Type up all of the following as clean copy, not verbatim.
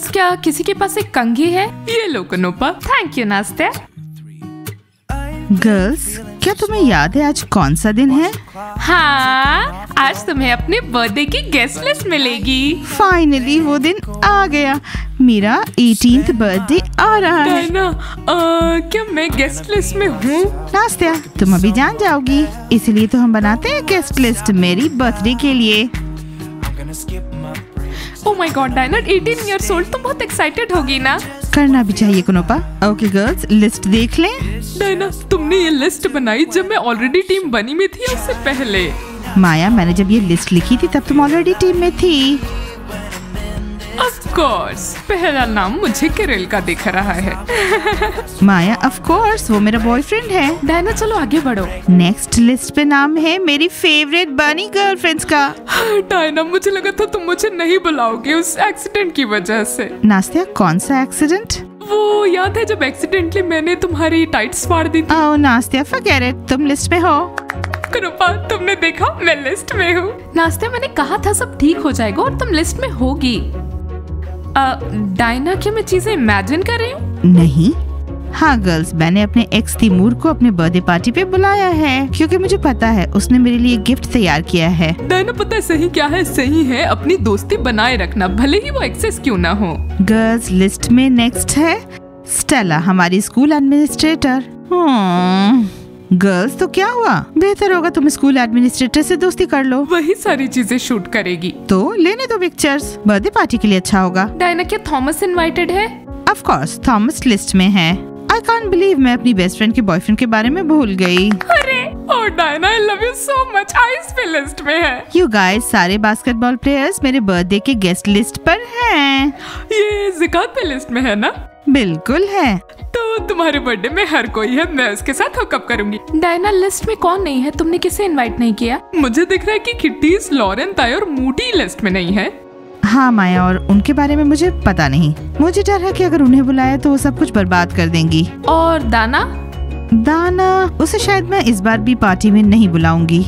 Girls, क्या किसी के पास एक कंघी है? ये लो कनोपा। Thank you Nastya. गर्ल्स, क्या तुम्हें याद है आज कौन सा दिन है? हाँ, आज तुम्हें अपने बर्थडे की गेस्ट लिस्ट मिलेगी। फाइनली वो दिन आ गया। मेरा 18th बर्थडे आ रहा है। डायना, क्या मैं गेस्ट लिस्ट में हूँ? नास्त्या, तुम अभी जान जाओगी, इसलिए तो हम बनाते हैं गेस्ट लिस्ट मेरी बर्थडे के लिए। ओह my God Diana, 18 years old, तुम बहुत एक्साइटेड होगी ना? करना भी चाहिए कुनोपा। ओके गर्ल्स, लिस्ट देख लें। डायना, तुमने ये लिस्ट बनाई जब मैं ऑलरेडी टीम बनी में थी, उससे पहले? माया, मैंने जब ये लिस्ट लिखी थी तब तुम ऑलरेडी टीम में थी। ऑफ कोर्स, पहला नाम मुझे किरिल का दिख रहा है। माया, ऑफ कोर्स वो मेरा बॉयफ्रेंड है। डायना, चलो आगे बढ़ो। नेक्स्ट लिस्ट पे नाम है मेरी फेवरेट बनी गर्लफ्रेंड्स का। डायना, मुझे लगा था तुम मुझे नहीं बुलाओगे उस एक्सीडेंट की वजह से। नास्त्या, कौन सा एक्सीडेंट? वो याद है जब एक्सीडेंटली मैंने तुम्हारी टाइट्स फाड़ दी थी? ओह नास्त्या, फॉरगेट इट, तुम लिस्ट में हो। कृपा, तुमने देखा मैं लिस्ट में हूँ। नास्त्या, मैंने कहा था सब ठीक हो जाएगा और तुम लिस्ट में होगी। डायना, क्या मैं चीजें इमेजिन कर रही हूँ? नहीं। हाँ गर्ल्स, मैंने अपने एक्स तिमूर को अपने बर्थडे पार्टी पे बुलाया है क्योंकि मुझे पता है उसने मेरे लिए गिफ्ट तैयार किया है। डायना, पता है सही क्या है? सही है अपनी दोस्ती बनाए रखना, भले ही वो एक्सेस क्यों ना हो। गर्ल्स, लिस्ट में नेक्स्ट है स्टेला, हमारी स्कूल एडमिनिस्ट्रेटर। गर्ल्स, तो क्या हुआ? बेहतर होगा तुम स्कूल एडमिनिस्ट्रेटर से दोस्ती कर लो। वही सारी चीजें शूट करेगी। तो लेने दो पिक्चर्स, बर्थडे पार्टी के लिए अच्छा होगा। डायना, क्या थॉमस इनवाइटेड है? ऑफ कोर्स, थॉमस लिस्ट में है। आई कांट बिलीव मैं अपनी बेस्ट फ्रेंड के बॉयफ्रेंड के बारे में भूल गई। अरे oh Diana, I love you so much, Ice भी लिस्ट में है। यू गाइस, सारे बास्केटबॉल प्लेयर्स मेरे बर्थडे के गेस्ट लिस्ट पर हैं। ये ज़िकात पे लिस्ट में है ना? बिल्कुल है। तो तुम्हारे बर्थडे में हर कोई है, मैं उसके साथ हुकअप करूंगी। डायना, लिस्ट में कौन नहीं है? तुमने किसे इनवाइट नहीं किया? मुझे दिख रहा है कि किट्टीज, लॉरेन, ताई और मूडी लिस्ट में नहीं है। हाँ माया, और उनके बारे में मुझे पता नहीं। मुझे डर है कि अगर उन्हें बुलाया तो वो सब कुछ बर्बाद कर देंगी। और दाना? दाना, उसे शायद मैं इस बार भी पार्टी में नहीं बुलाऊंगी,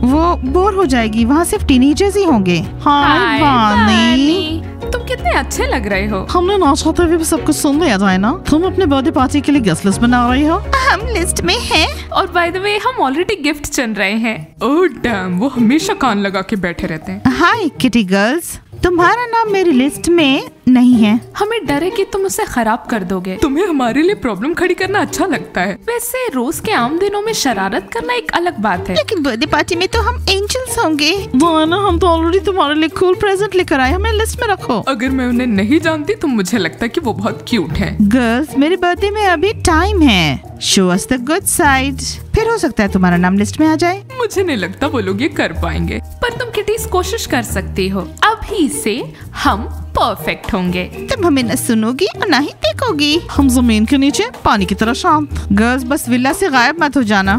वो बोर हो जाएगी, वहाँ सिर्फ टीनेजर्स ही होंगे। हाय बानी, तुम कितने अच्छे लग रहे हो। हमने ना चाहते हुए भी सब कुछ सुन लिया जाए ना। तुम अपने बर्थडे पार्टी के लिए गेस्ट लिस्ट बना रही हो? हम लिस्ट में हैं। और बाय द वे, हम ऑलरेडी गिफ्ट चुन रहे हैं। ओह डैम, वो हमेशा कान लगा के बैठे रहते हैं। हाय किटी गर्ल्स, तुम्हारा नाम मेरी लिस्ट में नहीं है। हमें डर है कि तुम उसे खराब कर दोगे। तुम्हें हमारे लिए प्रॉब्लम खड़ी करना अच्छा लगता है। वैसे रोज के आम दिनों में शरारत करना एक अलग बात है। लेकिन बर्थडे पार्टी में तो हम एंजल्स होंगे। ना, हम तो ऑलरेडी तुम्हारे लिए कूल प्रेजेंट लेकर आए, हमें लिस्ट में रखो। अगर मैं उन्हें नहीं जानती तो मुझे लगता है कि वो बहुत क्यूट हैं। गर्ल्स, मेरे बर्थडे में अभी टाइम है, show us the good side, फिर हो सकता है तुम्हारा नाम लिस्ट में आ जाए। मुझे नहीं लगता वो लोग ये कर पाएंगे, पर तुम किटीज कोशिश कर सकती हो। अभी से हम परफेक्ट होंगे। तुम हमें न सुनोगी और न ही देखोगी। हम जमीन के नीचे पानी की तरह शांत। गर्ल्स, बस विला से गायब मत हो जाना,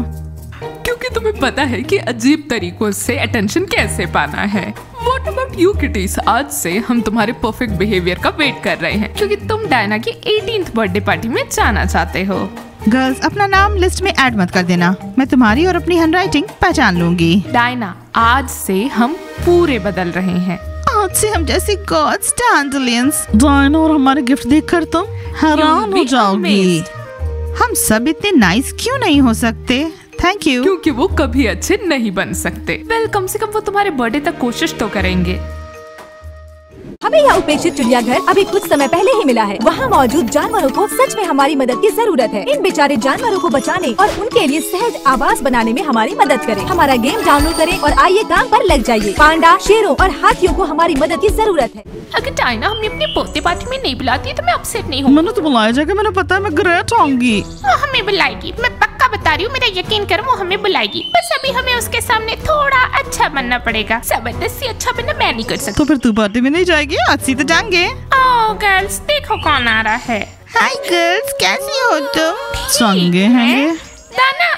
क्योंकि तुम्हें पता है कि अजीब तरीकों से अटेंशन कैसे पाना है। What about you kitties? आज से हम तुम्हारे परफेक्ट बिहेवियर का वेट कर रहे हैं, क्योंकि तुम डायना की 18th बर्थडे पार्टी में जाना चाहते हो। गर्ल्स, अपना नाम लिस्ट में ऐड मत कर देना, मैं तुम्हारी और अपनी हैंडराइटिंग पहचान लूंगी। डायना, आज से हम पूरे बदल रहे हैं। आज से हम जैसे गॉड्स डैंडलियंस। डायना, और हमारे गिफ्ट देखकर तुम हैरान हो जाओगी। हम सब इतने नाइस क्यों नहीं हो सकते? Thank you. क्योंकि वो कभी अच्छे नहीं बन सकते। वेल, कम से कम वो तुम्हारे बर्थडे तक कोशिश तो करेंगे। हमें यह उपेक्षित चिड़ियाघर अभी कुछ समय पहले ही मिला है। वहाँ मौजूद जानवरों को सच में हमारी मदद की जरूरत है। इन बेचारे जानवरों को बचाने और उनके लिए सहज आवास बनाने में हमारी मदद करें। हमारा गेम डाउनलोड करें और आइए काम पर लग जाइए। पांडा, शेरों और हाथियों को हमारी मदद की जरूरत है। अगर डायना हमें अपनी बर्थडे पार्टी में नहीं बुलाती तो मैं अपसेट नहीं हूँ। मैंने तो बुलाया जाएगा, मैंने पता है, मैं ग्रेट होंगी। वो हमें बुलाएगी, मैं पक्का बता रही हूँ, मेरा यकीन करो वो हमें बुलाएगी। बस अभी हमें उसके सामने थोड़ा अच्छा बनना पड़ेगा। जबरदस्ती अच्छा बनना मैं नहीं कर सकती। तो फिर तू पार्टी में नहीं जाएगी? आज सी तो जाएंगे। ओह गर्ल्स, देखो कौन आ रहा है। हाय गर्ल्स, कैसी हो तुम? संगे हैं। दाना,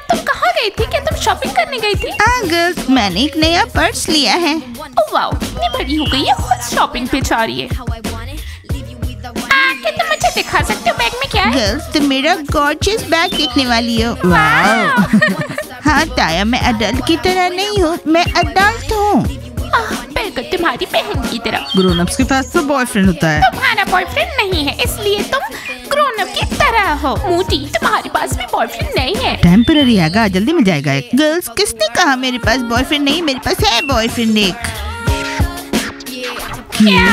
तुम कहाँ गई थी? क्या तुम शॉपिंग करने गई थी? गर्ल्स, मैंने एक नया पर्स लिया है। ओह वाओ, इतनी बड़ी हो गई है, खुद शॉपिंग पे जा रही है। क्या तुम मुझे दिखा सकते हो बैग में क्या है? गर्ल्स, तुम मेरा गॉर्जियस बैग देखने वाली हो। वाओ। हाँ ताया, मैं अडल्ट की तरह नहीं हूँ, मैं अडल्ट हूँ। बिल्कुल, तुम तुम्हारी बहन की तरह। ग्रोन अप्स के पास तो बॉयफ्रेंड होता है। तुम्हारा बॉयफ्रेंड नहीं है, इसलिए तुम ग्रोन अप की तरह हो। मोटी, तुम्हारे पास भी बॉयफ्रेंड नहीं है। टेम्पररी आएगा, जल्दी मिल जाएगा एक। गर्ल्स, किसने कहा मेरे पास बॉयफ्रेंड नहीं? मेरे पास है बॉयफ्रेंड एक। क्या?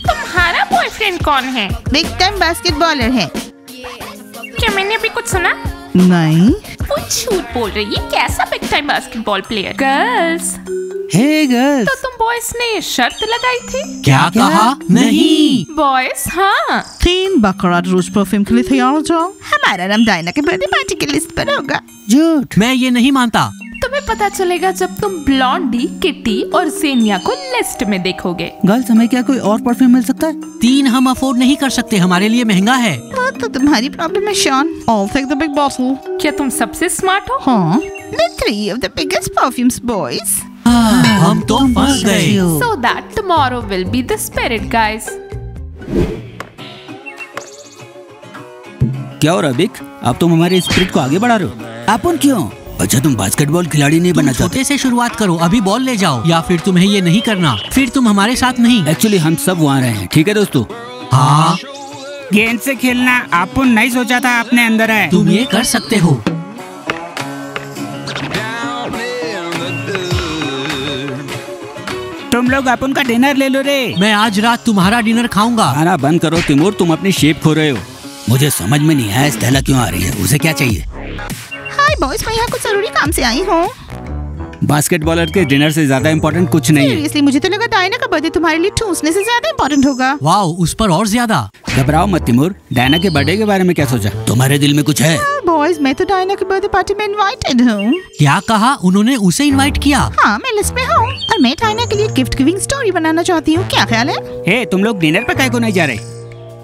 तुम्हारा बॉयफ्रेंड कौन है? बिग टाइम बास्केटबॉलर है। क्या मैंने अभी कुछ सुना? नहीं। वो झूठ बोल रही है। कैसा big time basketball player? Girls, hey girls, तो तुम बॉयज ने शर्त लगाई थी? क्या कहा? नहीं। बॉयज, हाँ। 3 बकरा रोज परफ्यूम के लिए तैयार हो जाओ। हमारा नाम डायना के बर्थडे पार्टी की लिस्ट पर होगा। झूठ, मैं ये नहीं मानता। तुम्हें पता चलेगा जब तुम ब्लॉन्डी, किटी और जेनिया को लिस्ट में देखोगे। गर्ल्स, हमें क्या कोई और परफ्यूम मिल सकता है? 3 हम अफोर्ड नहीं कर सकते, हमारे लिए महंगा है। वो तो तुम्हारी प्रॉब्लम है Shawn. I'll take the big bottle। क्या तुम सबसे स्मार्ट हो? हाँ। The 3 of the biggest perfumes, boys। हम तो फंस गए। So that tomorrow will be the spirit, guys. क्या हो रहा है बिक? अब तुम हमारे स्पिरिट को आगे बढ़ा रहे हो। अपन क्यों? अच्छा, तुम बास्केटबॉल खिलाड़ी नहीं बनना चाहते? छोटे से शुरुआत करो, अभी बॉल ले जाओ, या फिर तुम्हें ये नहीं करना, फिर तुम हमारे साथ नहीं। एक्चुअली हम सब वहाँ रहे हैं, ठीक है दोस्तों? हाँ, गेंद से खेलना अपन नहीं सोचा था, अपने अंदर है। तुम ये कर सकते हो। तुम लोग अपन का डिनर ले लो रे। मैं आज रात तुम्हारा डिनर खाऊंगा। खाना बंद करो तिमोर, तुम अपनी शेप खो रहे हो। मुझे समझ में नहीं आया स्टेला क्यों आ रही है, उसे क्या चाहिए? हाय बॉयज, मैं यहाँ कुछ जरूरी काम से आई हूँ। बास्केटबॉलर के डिनर से ज्यादा इम्पोर्टेंट कुछ नहीं है। इसलिए मुझे तो लगा डायना का बर्थडे तुम्हारे लिए ठूसने से ज्यादा इम्पोर्टेंट होगा। वाओ, उस पर और ज्यादा। घबराओ मत तिमोर, डायना के बर्थडे के बारे में क्या सोचा? तुम्हारे दिल में कुछ है? बॉयज, मैं तो डायना की बर्थडे पार्टी में इनवाइटेड हूँ। क्या कहा? उन्होंने उसे इनवाइट किया? हाँ, मैं लिस्ट में हूँ और मैं डायना के लिए गिफ्ट गिविंग स्टोरी बनाना चाहती हूँ। क्या ख्याल है? हे, तुम लोग डिनर पे काहे को नहीं जा रहे?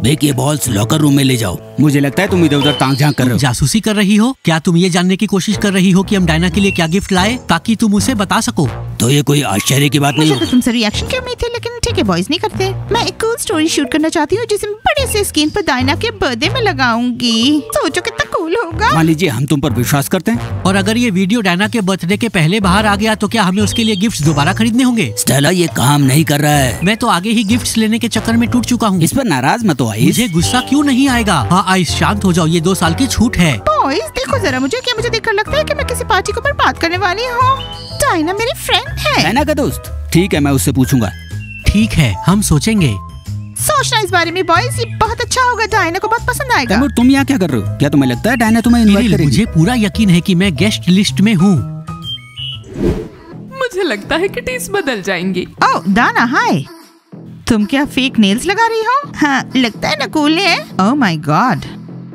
बेक, ये बॉल्स लॉकर रूम में ले जाओ। मुझे लगता है तुम इधर उधर ताक झांक कर रहे हो। जासूसी कर रही हो? क्या तुम ये जानने की कोशिश कर रही हो कि हम डायना के लिए क्या गिफ्ट लाए, ताकि तुम उसे बता सको? तो ये कोई आश्चर्य की बात नहीं मुझे तो होगी। तुमसे रिएक्शन की उम्मीद थी, लेकिन ठीक है बॉयज, नहीं करते। मैं एक कूल स्टोरी शूट करना चाहती हूँ जिसे मैं बड़े से स्क्रीन पर डायना के बर्थडे में लगाऊंगी। सोचो कितना कूल होगा। मान लीजिए हम तुम पर विश्वास करते हैं। और अगर ये वीडियो डायना के बर्थडे के पहले बाहर आ गया तो क्या हमें उसके लिए गिफ्ट दोबारा खरीदने होंगे? स्टेला, ये काम नहीं कर रहा है। मैं तो आगे ही गिफ्ट्स लेने के चक्कर में टूट चुका हूँ। इस पर नाराज मत हो आइस। मुझे गुस्सा क्यों नहीं आएगा? हाँ आइस, शांत हो जाओ, ये 2 साल की छूट है। बॉयज देखो जरा मुझे, क्या मुझे देखकर लगता है कि मैं किसी पार्टी को बर्बाद करने वाली हूँ? डायना मेरी फ्रेंड है। डायना का दोस्त? ठीक है, मैं उससे पूछूंगा। ठीक है, हम सोचेंगे। सोचना इस बारे में बॉयज, ये बहुत अच्छा होगा। डायना को बहुत पसंद आएगा। तिमोर, तुम यहाँ क्या कर रहे हो? क्या तुम्हें लगता है डायना तुम्हें इनवाइट किरिल, करेगी? मुझे पूरा यकीन है कि मैं गेस्ट लिस्ट में हूँ। मुझे लगता है कि टेस्ट बदल जाएंगी। ओह डायना, हाय। तुम क्या फेक नेल्स लगा रही हो? हाँ, लगता है ना कूल है। ओह माय गॉड।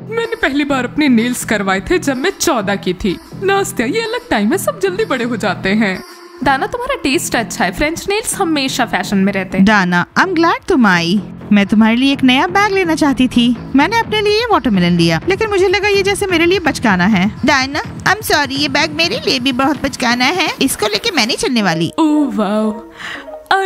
मैंने पहली बार अपने नेल्स करवाए थे जब मैं 14 की थी। नास्तिया, ये अलग टाइम है, सब जल्दी बड़े हो जाते हैं। दाना, तुम्हारा टेस्ट अच्छा है। फ्रेंच नेल्स हमेशा फैशन में रहते हैं। डाना, आई एम ग्लैड तुम आई। मैं तुम्हारे लिए एक नया बैग लेना चाहती थी। मैंने अपने लिए वाटरमेलन लिया, लेकिन मुझे लगा ये जैसे मेरे लिए बचकाना है। डायना, आई एम सॉरी, ये बैग मेरे लिए भी बहुत बचकाना है। इसको लेके मैं नहीं चलने वाली। Oh wow.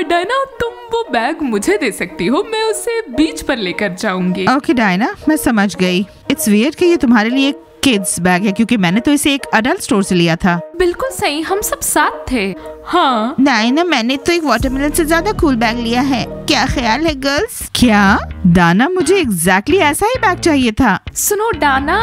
डायना, तुम वो बैग मुझे दे सकती हो, मैं उसे बीच पर लेकर जाऊंगी। ओके डायना, मैं समझ गई। इट्स वियर्ड कि ये तुम्हारे लिए एक किड्स बैग है, क्योंकि मैंने तो इसे एक अडल्ट स्टोर से लिया था। बिल्कुल सही, हम सब साथ थे। हाँ डायना, मैंने तो एक वाटरमेलन से ज्यादा कूल बैग लिया है। क्या ख्याल है गर्ल्स? क्या डाना, मुझे एग्जैक्टली ऐसा ही बैग चाहिए था। सुनो डाना,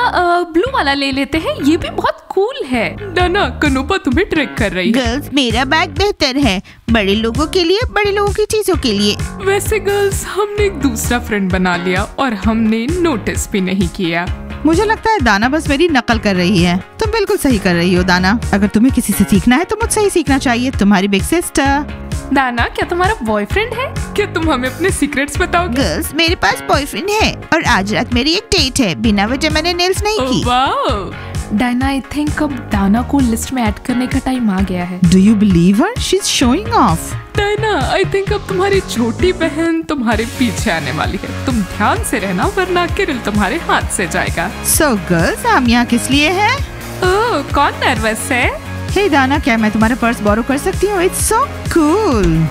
ब्लू वाला ले लेते हैं, ये भी बहुत कूल है। डाना, कनोपा तुम्हें ट्रैक कर रही है। गर्ल्स, मेरा बैग बेहतर है, बड़े लोगों के लिए, बड़े लोगों की चीजों के लिए। वैसे गर्ल्स, हमने एक दूसरा फ्रेंड बना लिया और हमने नोटिस भी नहीं किया। मुझे लगता है दाना बस मेरी नकल कर रही है। तुम बिल्कुल सही कर रही हो दाना। अगर तुम्हें किसी से सीखना है तो मुझसे ही सीखना चाहिए, तुम्हारी बिग सिस्टर। दाना, क्या तुम्हारा बॉयफ्रेंड है? क्या तुम हमें अपने सीक्रेट्स बताओगे? गर्ल्स, मेरे पास बॉयफ्रेंड है और आज रात मेरी एक डेट है। बिना वजह मैंने नेल्स नहीं की। वाओ। डायना, आई थिंक अब दाना को लिस्ट में ऐड करने का टाइम आ गया है। Do you believe her? She is showing off. Diana, I think अब तुम्हारी छोटी बहन तुम्हारे पीछे आने वाली है। तुम ध्यान से रहना, वरना किरिल तुम्हारे हाथ से जाएगा। सो गर्ल्स, हम यहाँ किस लिए हैं? ओह, कौन नर्वस है? हे डाना, क्या मैं तुम्हारा पर्स बोरो कर सकती हूँ? It's so cool.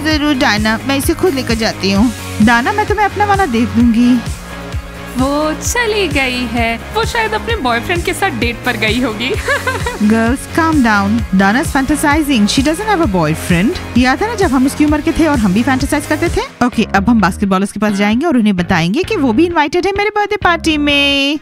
जरूर डायना, मैं इसे खुद लेकर जाती हूँ। डाना, मैं तुम्हें अपना वाला देख दूंगी। वो चली गई है। वो शायद अपने बॉयफ्रेंड के साथ डेट पर गई होगी। Girls calm down. Dana's fantasizing. She doesn't have a boyfriend. याद है ना जब हम उसकी उम्र के थे और हम भी फैंटेसाइज करते थे? ओके, अब हम बास्केटबॉलर्स के पास जाएंगे और उन्हें बताएंगे कि वो भी इनवाइटेड है मेरे बर्थडे पार्टी में।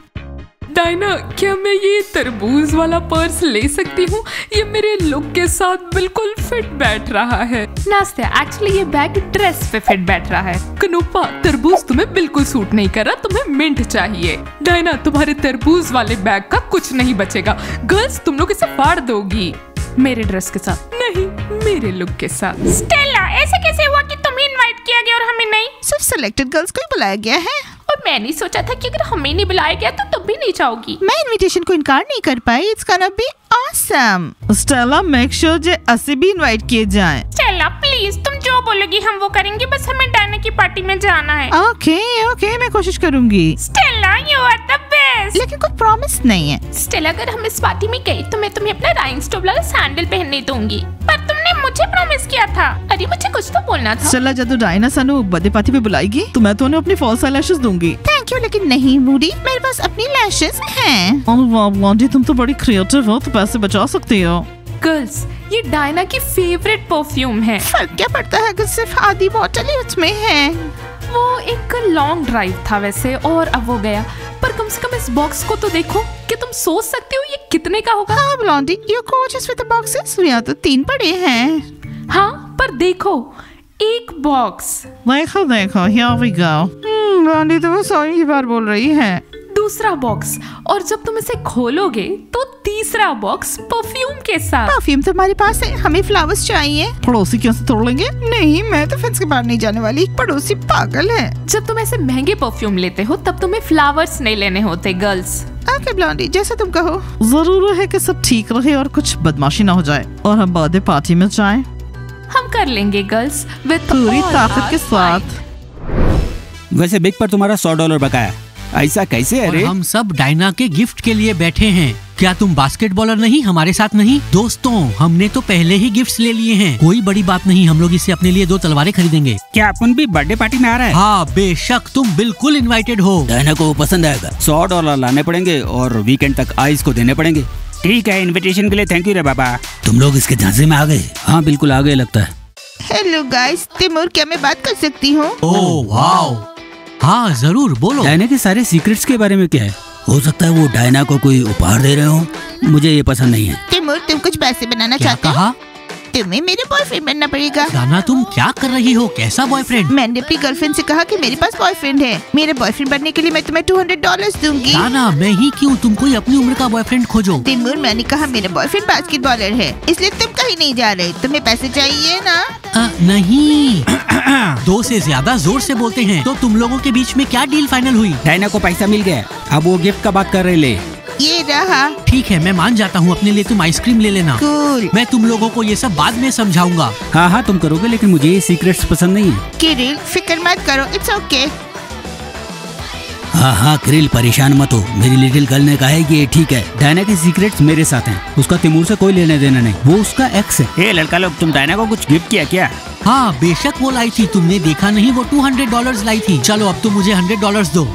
डायना, क्या मैं ये तरबूज वाला पर्स ले सकती हूँ? ये मेरे लुक के साथ बिल्कुल फिट बैठ रहा है। नास्ते, एक्चुअली ये बैग ड्रेस पे फिट बैठ रहा है। कनूपा, तरबूज तुम्हें बिल्कुल सूट नहीं कर रहा, तुम्हें मिंट चाहिए। डायना, तुम्हारे तरबूज वाले बैग का कुछ नहीं बचेगा। गर्ल्स, तुम लोग इसे फाड़ दोगी। मेरे ड्रेस के साथ नहीं, मेरे लुक के साथ। स्टेला, ऐसे कैसे हुआ कि तुम्हें इनवाइट किया गया और हमें नहीं? सिर्फ सिलेक्टेड गर्ल्स को ही बुलाया गया है। और मैंने सोचा था कि अगर हमें नहीं बुलाया गया तो तुम भी नहीं जाओगी। मैं इनविटेशन को इनकार नहीं कर पाई। It's gonna be awesome. Stella, make sure J असे भी इनवाइट किए जाएं। स्टेला, प्लीज, तुम जो बोलोगी हम वो करेंगे, बस हमें डायना की पार्टी में जाना है। ओके, मैं कोशिश करूंगी। Stella, you are the best. लेकिन कोई प्रॉमिस नहीं है। स्टेला, अगर हम इस पार्टी में गए तो मैं तुम्हें अपना राइनस्टोन वाला सैंडल पहनने दूंगी। पर तुमने मुझे प्रॉमिस किया था। अरे मुझे कुछ तो बोलना था। चला, जब डायना सानू बर्थडे पार्टी पे बुलाएगी तो मैं तो उन्हें अपनी फॉल्स आईलैशेस दूंगी। थैंक यू, लेकिन नहीं मूडी, मेरे पास अपनी लैशेस हैं। ओह वाह ब्लॉन्डी, तुम तो बड़ी क्रिएटिव हो, तो पैसे बचा सकती हो। गर्ल्स, ये डायना की फेवरेट परफ्यूम है। फर्क क्या पड़ता है अगर सिर्फ आधी बॉटल ही उसमें है। वो एक लॉन्ग ड्राइव था वैसे, और अब वो गया। पर कम से कम इस बॉक्स को तो देखो कि तुम सोच सकते हो ये कितने का होगा। हाँ Blondie, you coaches with the boxes. यहाँ तो 3 पड़े हैं। हाँ, पर देखो, एक बॉक्स, देखो, here we go। ब्लॉन्डी तो वो 100 की बार बोल रही है। दूसरा बॉक्स, और जब तुम इसे खोलोगे तो तीसरा बॉक्स परफ्यूम के साथ। परफ्यूम तो हमारे पास है, हमें फ्लावर्स चाहिए। पड़ोसी क्यों से तोड़ लेंगे? नहीं, मैं तो फेंस के बाहर नहीं जाने वाली। पड़ोसी पागल है। जब तुम ऐसे महंगे परफ्यूम लेते हो तब तुम्हें फ्लावर्स नहीं लेने होते गर्ल्स। ओके ब्लॉन्डी, जैसा तुम कहो। जरूर है कि सब ठीक रहे और कुछ बदमाशी ना हो जाए और हम बर्थडे पार्टी में जाएं। हम कर लेंगे गर्ल्स, विद पूरी ताकत के साथ। वैसे बिग पर तुम्हारा $100 बकाया, ऐसा कैसे? और अरे हम सब डायना के गिफ्ट के लिए बैठे हैं। क्या तुम बास्केटबॉलर नहीं, हमारे साथ नहीं? दोस्तों, हमने तो पहले ही गिफ्ट्स ले लिए हैं। कोई बड़ी बात नहीं, हम लोग इससे अपने लिए 2 तलवारें खरीदेंगे। क्या अपन भी बर्थडे पार्टी में आ रहा है? हाँ बेशक, तुम बिल्कुल इनवाइटेड हो। डायना को वो पसंद आएगा। $100 लाने पड़ेंगे और वीकेंड तक आइस को देने पड़ेंगे। ठीक है, इनविटेशन के लिए थैंक यू रे बाबा। तुम लोग इसके झांसे में आ गए। हाँ बिल्कुल आ गए लगता है। हेलो गाइस, तिमूर, क्या मैं बात कर सकती हूँ? ओह वाओ, हाँ जरूर बोलो। डायना के सारे सीक्रेट्स के बारे में क्या है? हो सकता है वो डायना को कोई उपहार दे रहे हो। मुझे ये पसंद नहीं है। तिमूर, तुम कुछ पैसे बनाना क्या चाहते हो? कहा? तुम्हें मेरे बॉयफ्रेंड बनना पड़ेगा। डायना, तुम क्या कर रही हो? कैसा बॉयफ्रेंड? मैंने अपनी गर्लफ्रेंड से कहा कि मेरे पास बॉयफ्रेंड है। मेरे बॉयफ्रेंड बनने के लिए मैं तुम्हें $200 दूंगी। डायना, मैं ही क्यों? तुम कोई अपनी उम्र का बॉयफ्रेंड खोजो। तिमूर, मैंने कहा मेरा बॉयफ्रेंड बास्केटबॉलर है, इसलिए तुम कहीं नहीं जा रहे। तुम्हें पैसे चाहिए ना? नहीं। 2 से ज्यादा जोर से बोलते हैं। तो तुम लोगों के बीच में क्या डील फाइनल हुई? डायना को पैसा मिल गया, अब वो गिफ्ट का बात कर रहे। ले ये रहा। ठीक है, मैं मान जाता हूँ। अपने लिए तुम आइसक्रीम ले लेना। कूल। मैं तुम लोगों को ये सब बाद में समझाऊंगा। हाँ तुम करोगे, लेकिन मुझे ये सीक्रेट्स पसंद नहीं है। किरिल, फिक्र मत करो, इट्स ओके। हाँ किरिल, परेशान मत हो। मेरी लिटिल गर्ल ने कहा है कि ये ठीक है। डायना के सीक्रेट्स मेरे साथ हैं। उसका तिमूर से कोई लेने देना नहीं, वो उसका एक्स है। लड़का लोग, तुम डायना को कुछ गिफ्ट किया क्या? हाँ बेशक, वो लाई थी। तुमने देखा नहीं? वो $200 लाई थी। चलो अब तुम मुझे $100 दो।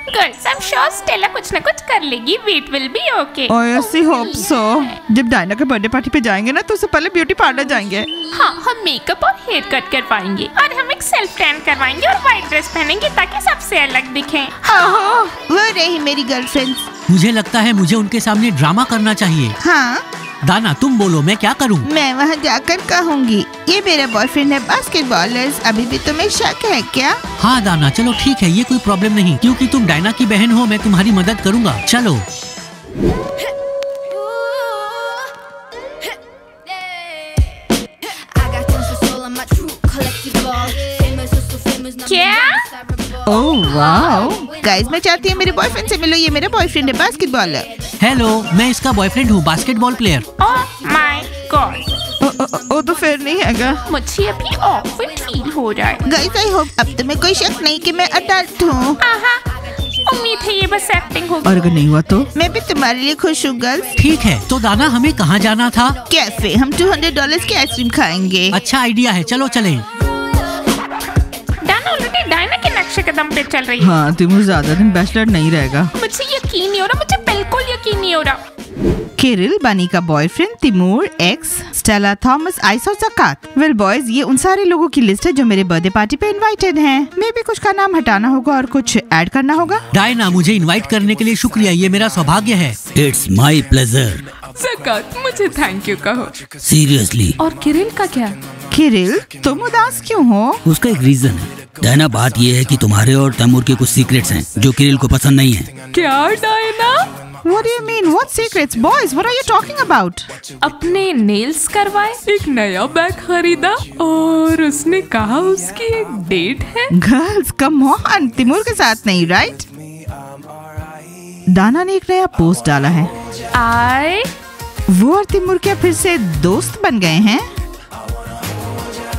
Girls, I am sure Stella कुछ न कुछ कर लेगी। Weight will be okay. I hope so। जब डायना के बर्थडे पार्टी पे जाएंगे ना तो उससे पहले ब्यूटी पार्लर जाएंगे। हाँ, हम मेकअप और हेयर कट करवाएंगे और हम एक सेल्फ टैन करवाएंगे और व्हाइट ड्रेस पहनेंगे ताकि सबसे अलग दिखें। हाँ, वो रही मेरी गर्लफ्रेंड। मुझे लगता है मुझे उनके सामने ड्रामा करना चाहिए। हाँ, दाना, तुम बोलो, मैं क्या करूँ? मैं वहाँ जाकर कहूँगी ये मेरा बॉयफ्रेंड है बास्केटबॉलर्स। अभी भी तुम्हें शक है क्या? हाँ दाना, चलो ठीक है, ये कोई प्रॉब्लम नहीं। क्योंकि तुम डायना की बहन हो, मैं तुम्हारी मदद करूँगा। चलो। क्या? ओह वाओ, गाइस मैं चाहती हूँ मेरे बॉयफ्रेंड से मिलो। ये मेरा बॉयफ्रेंड है बास्केटबॉलर। हेलो, मैं इसका बॉयफ्रेंड हूँ, basketball player. Oh my god, oh तो फिर नहीं हैगा। मुझे अभी ऑकवर्ड फील हो रहा है। गाइस आई होप अब तुम्हें कोई शक नहीं कि मैं अडल्ट हूँ। उम्मीद है ये बस एक्टिंग होगी। और अगर नहीं हुआ तो मैं भी तुम्हारे लिए खुश हूँ गर्ल्स। ठीक है, तो दाना हमें कहाँ जाना था? कैफे। हम $200 की आइसक्रीम खाएंगे। अच्छा आइडिया है, चलो चलें। डायना ऑलरेडी डायना के नक्शे नशे के दम पे चल रही है। हाँ, तिमूर ज्यादा दिन बैचलर नहीं रहेगा। मुझे यकीन नहीं हो रहा, मुझे बिल्कुल यकीन नहीं हो रहा। किरिल, बनी का boyfriend, Timur, x, Stella, Thomas, ice और ज़कात। वेल बॉयज, ये उन सारे लोगों की लिस्ट है जो मेरे बर्थडे पार्टी पे इनवाइटेड हैं। मे भी कुछ का नाम हटाना होगा और कुछ ऐड करना होगा। डायना, मुझे इनवाइट करने के लिए शुक्रिया, ये मेरा सौभाग्य है। It's my pleasure. ज़कात, मुझे थैंक यू कहो। सीरियसली। और किरिल का क्या? किरिल, तुम उदास क्यों हो? उसका एक रीजन है। डायना, बात ये है कि तुम्हारे और तैमूर के कुछ सीक्रेट्स हैं जो किरिल को पसंद नहीं है। क्या Diana? What do you mean? What secrets? Boys, what are you talking about? अपने नेल्स करवाए, एक नया बैग खरीदा और उसने कहा उसकी एक डेट है। Girls, come on, तिमूर के साथ नहीं, राइट? दाना ने एक नया पोस्ट डाला है। वो और तिमूर क्या फिर से दोस्त बन गए हैं?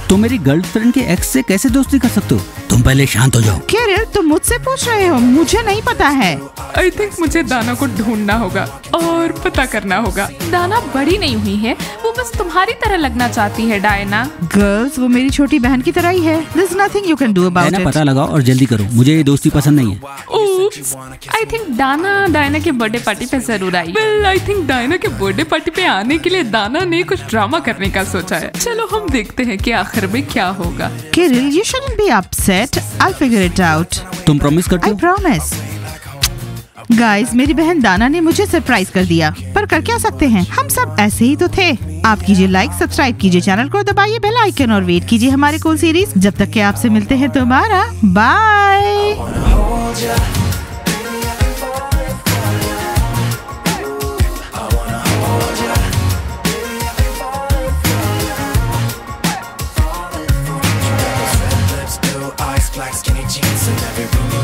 तुम मेरी गर्लफ्रेंड के एक्स से कैसे दोस्ती कर सकते हो? तुम पहले शांत हो जाओ। किरिल, तुम मुझसे पूछ रहे हो, मुझे नहीं पता है। आई थिंक मुझे दाना को ढूंढना होगा और पता करना होगा। दाना बड़ी नहीं हुई है, वो बस तुम्हारी तरह लगना चाहती है डायना। गर्ल्स, वो मेरी छोटी बहन की तरह ही है। There's nothing you can do about Diana, it. पता लगाओ और जल्दी करो, मुझे ये दोस्ती पसंद नहीं है। Oops, आई थिंक दाना डायना के बर्थडे पार्टी पे जरूर आई। Well, आई थिंक डायना के बर्थडे पार्टी पे आने के लिए दाना ने कुछ ड्रामा करने का सोचा है। चलो हम देखते हैं कि आखिर में क्या होगा। Kirill, you shouldn't be upset. I'll figure it out. तुम प्रॉमिस करते I हो? promise. गाइस, मेरी बहन दाना ने मुझे सरप्राइज कर दिया, पर कर क्या सकते हैं, हम सब ऐसे ही तो थे। आप कीजिए लाइक, सब्सक्राइब कीजिए चैनल को, दबाइए बेल आइकन और वेट कीजिए हमारे कूल सीरीज। जब तक के आपसे मिलते हैं दोबारा, bye. Black skinny jeans in every room.